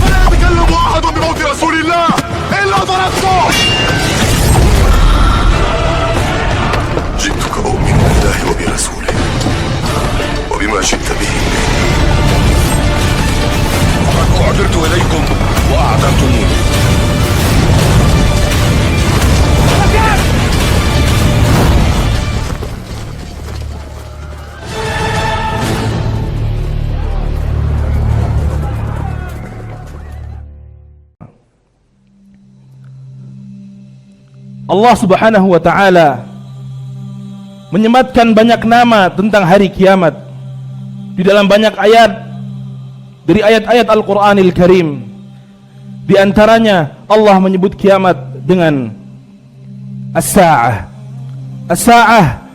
فلا يتكلم أحد بموت رسول الله إلا ضربته. جئتك أؤمن بالله وبرسوله وبما جئت به. وقد أعذرت إليكم وأعذرتموني. Allah Subhanahu wa ta'ala menyematkan banyak nama tentang hari kiamat di dalam banyak ayat dari ayat-ayat Al-Qur'anil Karim. Di antaranya Allah menyebut kiamat dengan as-sa'ah. As-sa'ah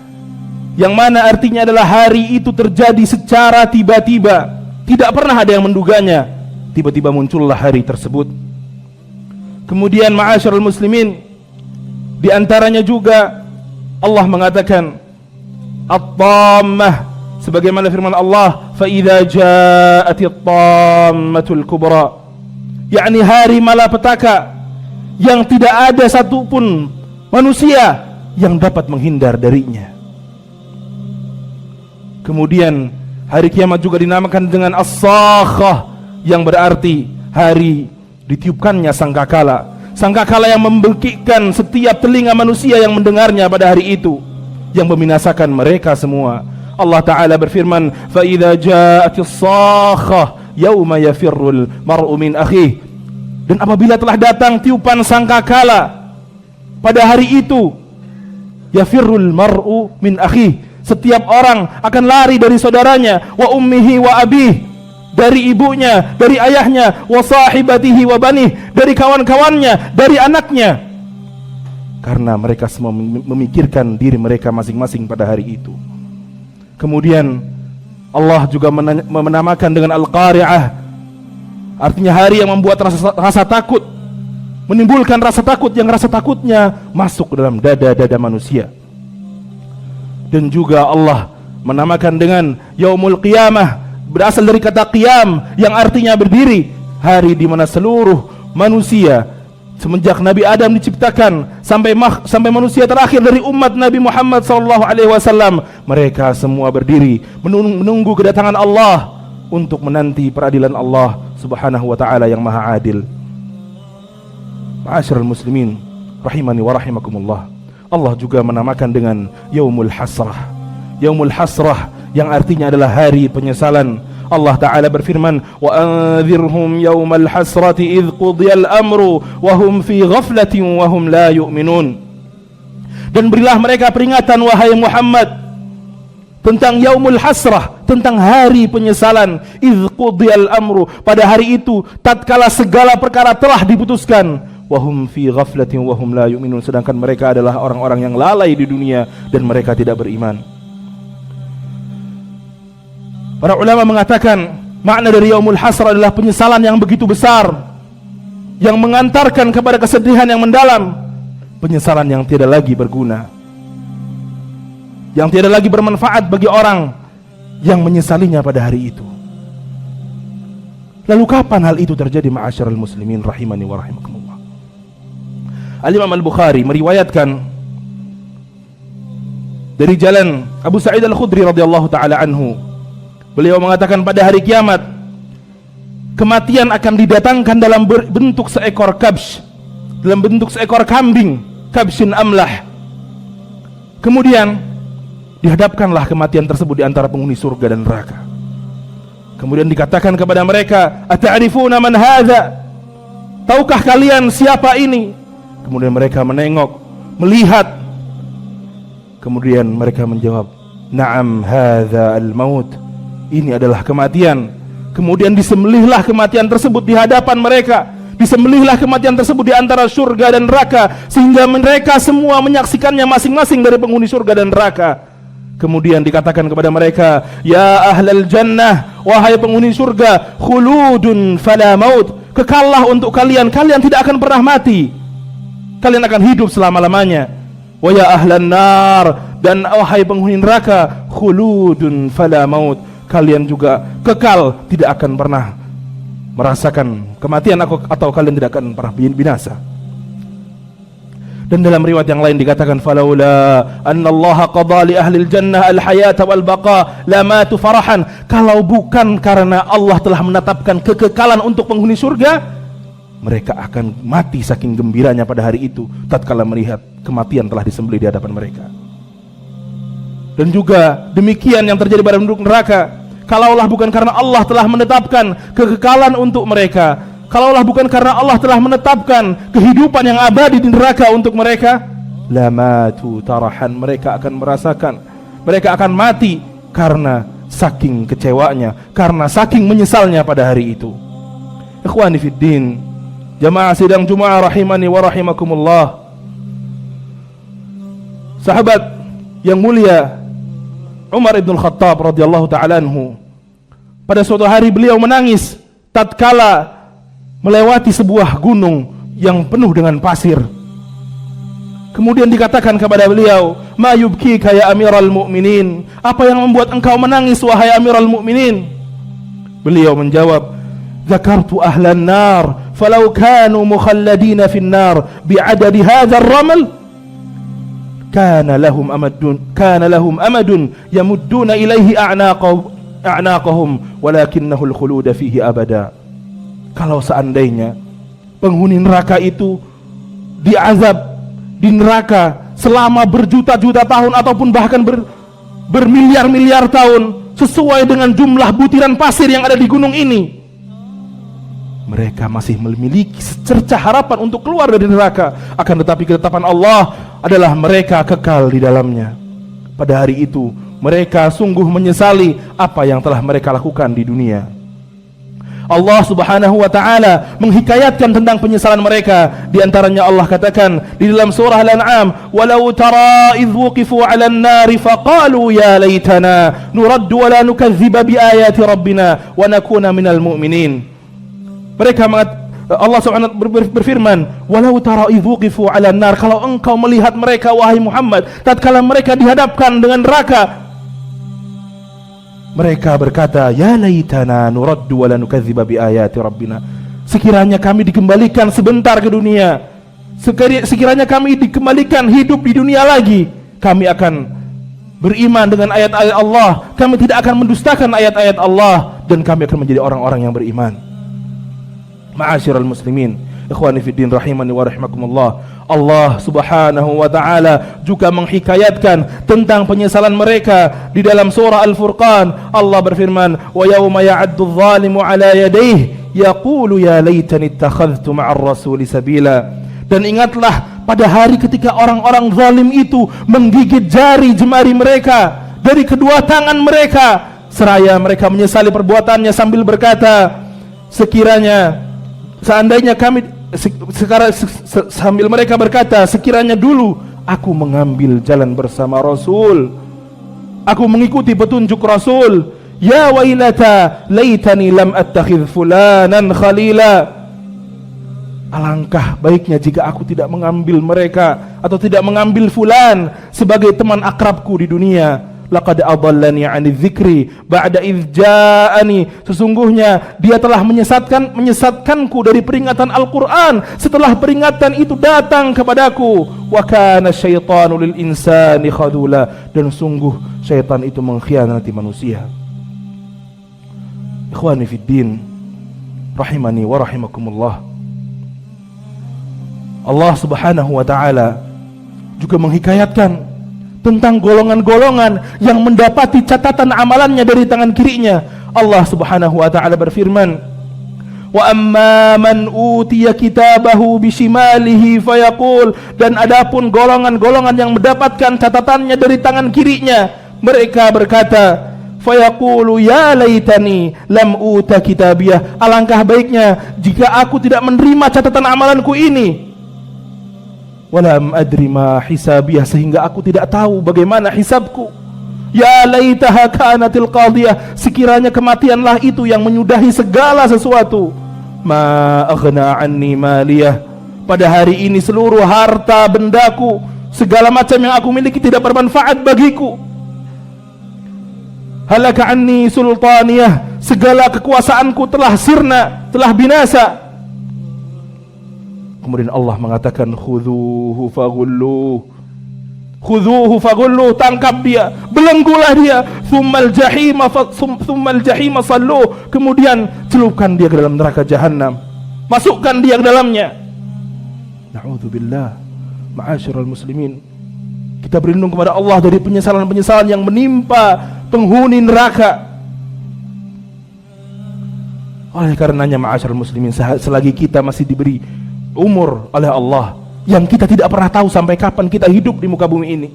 yang mana artinya adalah hari itu terjadi secara tiba-tiba, tidak pernah ada yang menduganya, tiba-tiba muncullah hari tersebut. Kemudian ma'asyiral muslimin, di antaranya juga Allah mengatakan at-tammah, sebagaimana firman Allah, fa idza ja'atit tammatul kubra, yakni hari malapetaka yang tidak ada satupun manusia yang dapat menghindar darinya. Kemudian hari kiamat juga dinamakan dengan as-sakhah, yang berarti hari ditiupkannya sangkakala. Sangkakala yang membengkikkan setiap telinga manusia yang mendengarnya pada hari itu, yang membinasakan mereka semua. Allah Ta'ala berfirman, fa idza ja'atis sakhah yauma yafirrul mar'u min akhih. Dan apabila telah datang tiupan sangkakala pada hari itu, yafirrul mar'u min akhih, setiap orang akan lari dari saudaranya, wa ummihi wa abih, dari ibunya, dari ayahnya, wa sahibatihi wa banih, dari kawan-kawannya, dari anaknya, karena mereka semua memikirkan diri mereka masing-masing pada hari itu. Kemudian Allah juga menamakan dengan Al-Qari'ah, artinya hari yang membuat rasa takut, menimbulkan rasa takut yang rasa takutnya masuk ke dalam dada-dada manusia. Dan juga Allah menamakan dengan Yaumul Qiyamah, berasal dari kata qiyam yang artinya berdiri, hari di mana seluruh manusia semenjak Nabi Adam diciptakan sampai manusia terakhir dari umat Nabi Muhammad SAW, mereka semua berdiri menunggu kedatangan Allah untuk menanti peradilan Allah Subhanahu wa ta'ala yang maha adil. Ma'asyiral muslimin rahimani wa rahimakumullah, Allah juga menamakan dengan Yaumul Hasrah. Yaumul Hasrah yang artinya adalah hari penyesalan. Allah Ta'ala berfirman, wa anzirhum yawmal hasrati idh qudiyal amru wa hum fi ghaflatin wa hum la yu'minun. Dan berilah mereka peringatan wahai Muhammad tentang yaumul hasrah, tentang hari penyesalan. Idh qudiyal amru, pada hari itu tatkala segala perkara telah diputuskan, wa hum fi ghaflatin wa hum la yu'minun, sedangkan mereka adalah orang-orang yang lalai di dunia dan mereka tidak beriman. Para ulama mengatakan makna dari Yaumul Hasrah adalah penyesalan yang begitu besar, yang mengantarkan kepada kesedihan yang mendalam, penyesalan yang tidak lagi berguna, yang tidak lagi bermanfaat bagi orang yang menyesalinya pada hari itu. Lalu kapan hal itu terjadi, ma'asyiral muslimin rahimani wa rahimakumullah? Al-Imam Al-Bukhari meriwayatkan dari jalan Abu Sa'id Al-Khudri radhiyallahu ta'ala anhu, beliau mengatakan pada hari kiamat kematian akan didatangkan dalam bentuk seekor kabsh, dalam bentuk seekor kambing, kabshin amlah. Kemudian dihadapkanlah kematian tersebut di antara penghuni surga dan neraka. Kemudian dikatakan kepada mereka, ata'rifuna man hadza? Tahukah kalian siapa ini? Kemudian mereka menengok, melihat. Kemudian mereka menjawab, na'am hadza al-maut. Ini adalah kematian. Kemudian disembelihlah kematian tersebut di hadapan mereka, disembelihlah kematian tersebut di antara surga dan neraka, sehingga mereka semua menyaksikannya masing-masing dari penghuni surga dan neraka. Kemudian dikatakan kepada mereka, ya ahlal jannah, wahai penghuni surga, khuludun fala maut, kekallah untuk kalian, kalian tidak akan pernah mati, kalian akan hidup selama-lamanya. Wa ya ahlan nar, dan wahai penghuni neraka, khuludun fala maut, kalian juga kekal, tidak akan pernah merasakan kematian atau kalian tidak akan pernah binasa. Dan dalam riwayat yang lain dikatakan falaula annallaha qada li ahli jannah al-hayata wal baqa lamatu farahan, kalau bukan karena Allah telah menetapkan kekekalan untuk penghuni surga, mereka akan mati saking gembiranya pada hari itu tatkala melihat kematian telah disembelih di hadapan mereka. Dan juga demikian yang terjadi pada penduduk neraka, kalaulah bukan karena Allah telah menetapkan kekekalan untuk mereka, kalaulah bukan karena Allah telah menetapkan kehidupan yang abadi di neraka untuk mereka, lamatu tarahan, mereka akan merasakan, mereka akan mati karena saking kecewanya, karena saking menyesalnya pada hari itu. Ikhwani fiddin, jamaah sidang Jumat rahimani wa rahimakumullah, sahabat yang mulia Umar ibn Khattab radhiyallahu ta'ala anhu, pada suatu hari beliau menangis tatkala melewati sebuah gunung yang penuh dengan pasir. Kemudian dikatakan kepada beliau, ma yubkika ya amiral mu'minin, apa yang membuat engkau menangis wahai amiral mu'minin? Beliau menjawab, zakartu ahlan nar falau kanu mukhalladina fin nar bi'adadi hadzal ramal kana lahum amadun yamudduna ilaihi a'naqahum walakinnahu al-khulud fihi abada. Kalau seandainya penghuni neraka itu diazab di neraka selama berjuta-juta tahun ataupun bahkan bermiliar-miliar tahun sesuai dengan jumlah butiran pasir yang ada di gunung ini, mereka masih memiliki secercah harapan untuk keluar dari neraka. Akan tetapi ketetapan Allah adalah mereka kekal di dalamnya. Pada hari itu mereka sungguh menyesali apa yang telah mereka lakukan di dunia. Allah subhanahu wa ta'ala menghikayatkan tentang penyesalan mereka. Di antaranya Allah katakan di dalam surah Al-An'am, walau tara idh wuqifu 'alan nari faqalu ya laitana nuraddu wa la nukadziba bi ayati rabbina wa nakuna minal mu'minin. Mereka Allah SWT berfirman, walau tara idh wuqifu 'alan nar, kalau engkau melihat mereka wahai Muhammad tatkala mereka dihadapkan dengan neraka, mereka berkata, ya laitana nuraddu wa la nukadziba bi ayati rabbina, sekiranya kami dikembalikan sebentar ke dunia, sekiranya kami dikembalikan hidup di dunia lagi, kami akan beriman dengan ayat-ayat Allah, kami tidak akan mendustakan ayat-ayat Allah, dan kami akan menjadi orang-orang yang beriman. Ma'asyiral muslimin, ikhwani fiddin rahimani wa rahimakumullah, Allah subhanahu wa ta'ala juga menghikayatkan tentang penyesalan mereka di dalam surah Al-Furqan. Allah berfirman, wa yawma ya'addu adh-dhalimu ala yadayhi yaqulu ya laitani ittakhadhtu ma'ar rasuli sabila. Dan ingatlah pada hari ketika orang-orang zalim itu menggigit jari jemari mereka dari kedua tangan mereka, seraya mereka menyesali perbuatannya sambil berkata, seandainya kami sambil mereka berkata, sekiranya dulu aku mengambil jalan bersama Rasul, aku mengikuti petunjuk Rasul, ya wailata laitani lam attakhidh fulanan khalila, alangkah baiknya jika aku tidak mengambil mereka atau tidak mengambil fulan sebagai teman akrabku di dunia. Laqad adallani 'ani dzikri ba'da idz ja'ani, sesungguhnya dia telah menyesatkanku dari peringatan Al-Qur'an setelah peringatan itu datang kepadaku. Wa kana syaitanu lil insani khadula, dan sungguh syaitan itu mengkhianati manusia. Ikhwani fiddin rahimani wa rahimakumullah, Allah subhanahu wa ta'ala juga menghikayatkan tentang golongan-golongan yang mendapati catatan amalannya dari tangan kirinya. Allah subhanahu wa ta'ala berfirman, wa amma man utiya kitabahu bishimalihi fayaqul, dan adapun golongan-golongan yang mendapatkan catatannya dari tangan kirinya, mereka berkata, fayaqulu ya laitani lam uta kitabiyah, alangkah baiknya jika aku tidak menerima catatan amalanku ini. Walam adri ma hisabiyah, sehingga aku tidak tahu bagaimana hisabku. Ya laitaha kanatil qadiyah, sekiranya kematianlah itu yang menyudahi segala sesuatu. Ma aghna anni maliyah, pada hari ini seluruh harta bendaku, segala macam yang aku miliki tidak bermanfaat bagiku. halaka anni sultaniyah, segala kekuasaanku telah sirna, telah binasa. Kemudian Allah mengatakan khudhuhu faghulluh, khudhuhu faghulluh, tangkap dia, belenggulah dia, tsummal jahima salluh, kemudian celupkan dia ke dalam neraka jahanam, masukkan dia ke dalamnya. Na'udzubillah. Ma'asyiral muslimin, kita berlindung kepada Allah dari penyesalan-penyesalan yang menimpa penghuni neraka. Oleh karenanya ma'asyiral muslimin, selagi kita masih diberi umur oleh Allah yang kita tidak pernah tahu sampai kapan kita hidup di muka bumi ini,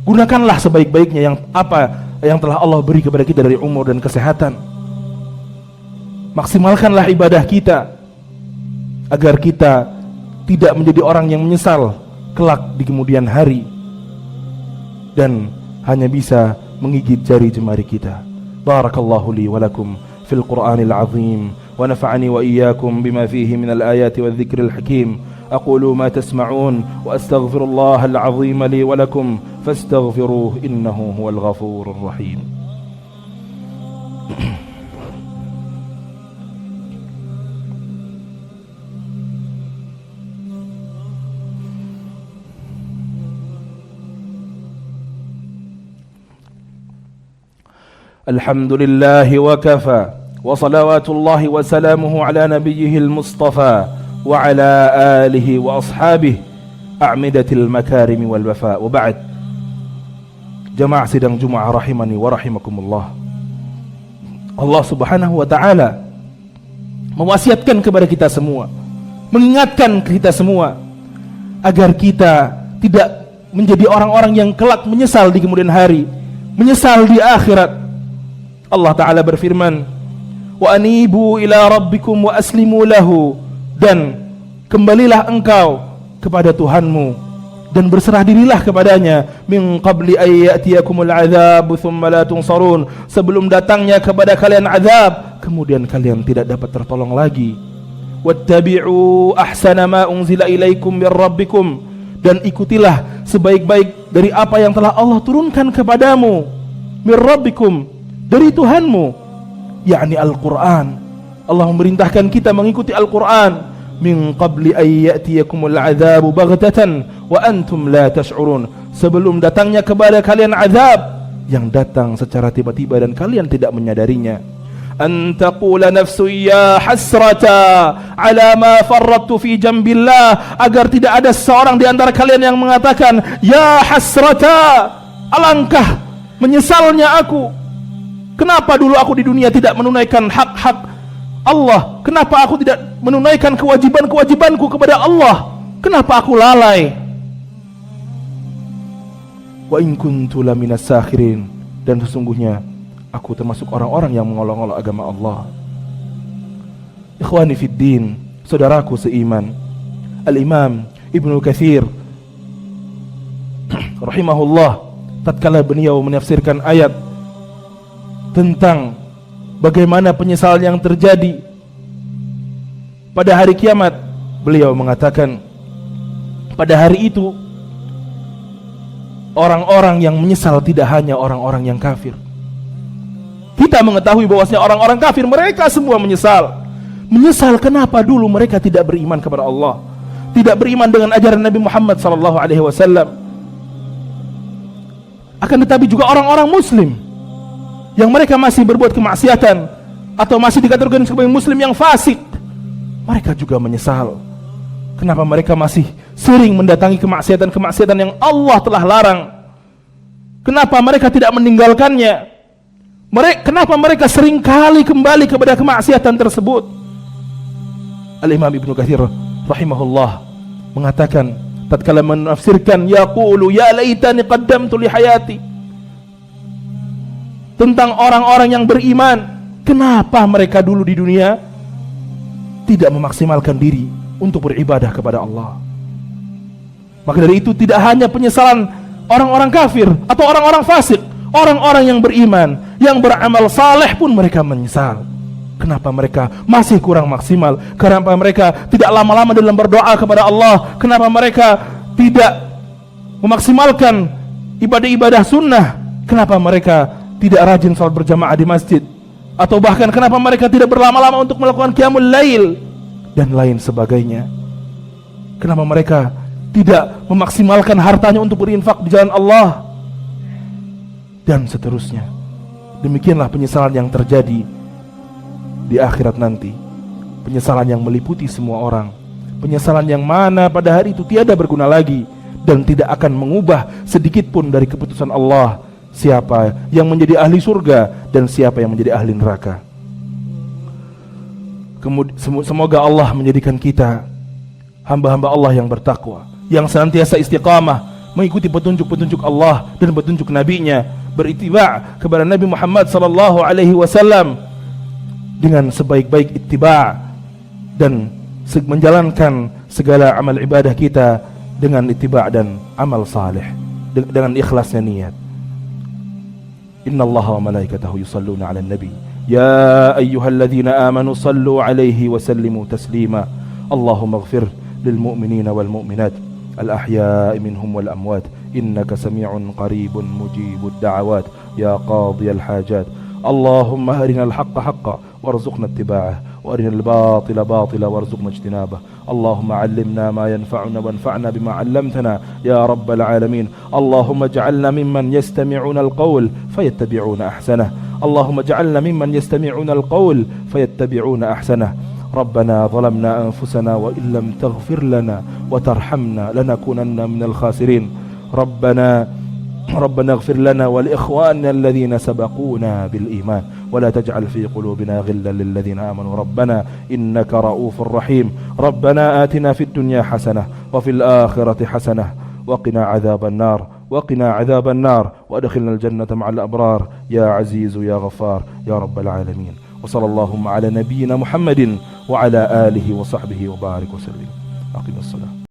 gunakanlah sebaik-baiknya yang apa yang telah Allah beri kepada kita dari umur dan kesehatan. Maksimalkanlah ibadah kita agar kita tidak menjadi orang yang menyesal kelak di kemudian hari dan hanya bisa menggigit jari jemari kita. Barakallahu li wa lakum fil Qur'anil azim wa nafa'ani wa iyyakum bima fihi minal ayati wadh-dhikril hakim. أقول ما تسمعون وأستغفر الله العظيم لي ولكم فاستغفروه إنه هو الغفور الرحيم. الحمد لله وكفى وصلوات الله وسلامه على نبيه المصطفى وعلى آله وأصحابه أعمدة المكارم والوفاء وبعد. Jamaah sidang Jumat rahimani wa rahimakumullah. Allah Subhanahu wa taala mewasiatkan kepada kita semua, mengingatkan kita semua agar kita tidak menjadi orang-orang yang kelak menyesal di kemudian hari, menyesal di akhirat. Allah taala berfirman, wa anibu ila rabbikum wa aslimu lahu, dan kembalilah engkau kepada Tuhanmu dan berserah dirilah kepadanya, min qabli ay ya'tiyakumul adzab tsumma la tunsarun, sebelum datangnya kepada kalian azab kemudian kalian tidak dapat tertolong lagi. Wattabi'u ahsana ma unzila ilaikum mir rabbikum, dan ikutilah sebaik-baik dari apa yang telah Allah turunkan kepadamu, mir rabbikum, dari Tuhanmu, yakni Al-Qur'an. Allah memerintahkan kita mengikuti Al-Quran. Min qabli ay ya'tiyakumul adzabu baghtatan wa antum la tash'urun, sebelum datangnya kepada kalian azab yang datang secara tiba-tiba dan kalian tidak menyadarinya. An taqula nafsu ya hasrata ala ma farrattu fi jambillah, agar tidak ada seorang di antara kalian yang mengatakan ya hasrata, alangkah menyesalnya aku, kenapa dulu aku di dunia tidak menunaikan hak-hak Allah, kenapa aku tidak menunaikan kewajiban-kewajibanku kepada Allah, kenapa aku lalai. Wa in kuntu laminas sakhirin, dan sesungguhnya aku termasuk orang-orang yang mengolok-olok agama Allah. Ikhwani fid din, saudaraku seiman, Al-Imam Ibnu Katsir rahimahullah, tatkala beliau menafsirkan ayat tentang bagaimana penyesalan yang terjadi pada hari kiamat, beliau mengatakan pada hari itu orang-orang yang menyesal tidak hanya orang-orang yang kafir. Kita mengetahui bahwasanya orang-orang kafir mereka semua menyesal. Menyesal kenapa dulu mereka tidak beriman kepada Allah, tidak beriman dengan ajaran Nabi Muhammad SAW. Akan tetapi juga orang-orang muslim yang mereka masih berbuat kemaksiatan atau masih dikategorikan sebagai muslim yang fasik, mereka juga menyesal. Kenapa mereka masih sering mendatangi kemaksiatan-kemaksiatan yang Allah telah larang? Kenapa mereka tidak meninggalkannya? Kenapa mereka sering kali kembali kepada kemaksiatan tersebut? Al-Imam Ibnu Katsir rahimahullah mengatakan tatkala menafsirkan yaqulu ya laitani qaddamtu li hayati, tentang orang-orang yang beriman, kenapa mereka dulu di dunia tidak memaksimalkan diri untuk beribadah kepada Allah. Maka dari itu tidak hanya penyesalan orang-orang kafir atau orang-orang fasik, orang-orang yang beriman, yang beramal saleh pun mereka menyesal. Kenapa mereka masih kurang maksimal? Kenapa mereka tidak lama-lama dalam berdoa kepada Allah? Kenapa mereka tidak memaksimalkan ibadah-ibadah sunnah? Kenapa mereka tidak rajin salat berjamaah di masjid, atau bahkan kenapa mereka tidak berlama-lama untuk melakukan qiyamul lail dan lain sebagainya. Kenapa mereka tidak memaksimalkan hartanya untuk berinfak di jalan Allah dan seterusnya. Demikianlah penyesalan yang terjadi di akhirat nanti, penyesalan yang meliputi semua orang, penyesalan yang mana pada hari itu tiada berguna lagi dan tidak akan mengubah sedikit pun dari keputusan Allah siapa yang menjadi ahli surga dan siapa yang menjadi ahli neraka. Semoga Allah menjadikan kita hamba-hamba Allah yang bertakwa, yang senantiasa istiqamah mengikuti petunjuk-petunjuk Allah dan petunjuk Nabi-Nya, berittiba' kepada Nabi Muhammad sallallahu alaihi wasallam dengan sebaik-baik ittiba' dan menjalankan segala amal ibadah kita dengan ittiba' dan amal saleh dengan ikhlasnya niat. Innallaha wa malaikatahu yusalluna 'alan nabi ya ayyuhalladzina amanu sallu 'alaihi wa sallimu taslima. Allahumma ighfir lil mu'minina wal mu'minat al ahya'i minhum wal amwat innaka sami'un qaribun mujibud da'awat ya qadiyal hajat. Allahumma arinal haqqa haqqa warzuqna ittiba'ah wa arinal batila batila warzuqna ijtinabah. Allahumma 'allimna ma yanfa'una wanfa'na bima 'allamtana ya rabbal alamin. Allahumma ij'alna mimman yastami'una al-qawl fayattabi'una ahsanah. Allahumma ij'alna mimman yastami'una al-qawl fayattabi'una ahsanah. ربنا ظلمنا أنفسنا وإن لم تغفر لنا وترحمنا لنكونن من الخاسرين. ربنا اغفر لنا ولإخواننا الذين سبقونا بالإيمان ولا تجعل في قلوبنا غلا للذين آمنوا ربنا إنك رؤوف رحيم. ربنا آتنا في الدنيا حسنة وفي الآخرة حسنة وقنا عذاب النار وأدخلنا الجنة مع الأبرار يا عزيز يا غفار يا رب العالمين. وصلى اللهم على نبينا محمد وعلى آله وصحبه وبارك وسلم. أقم الصلاة.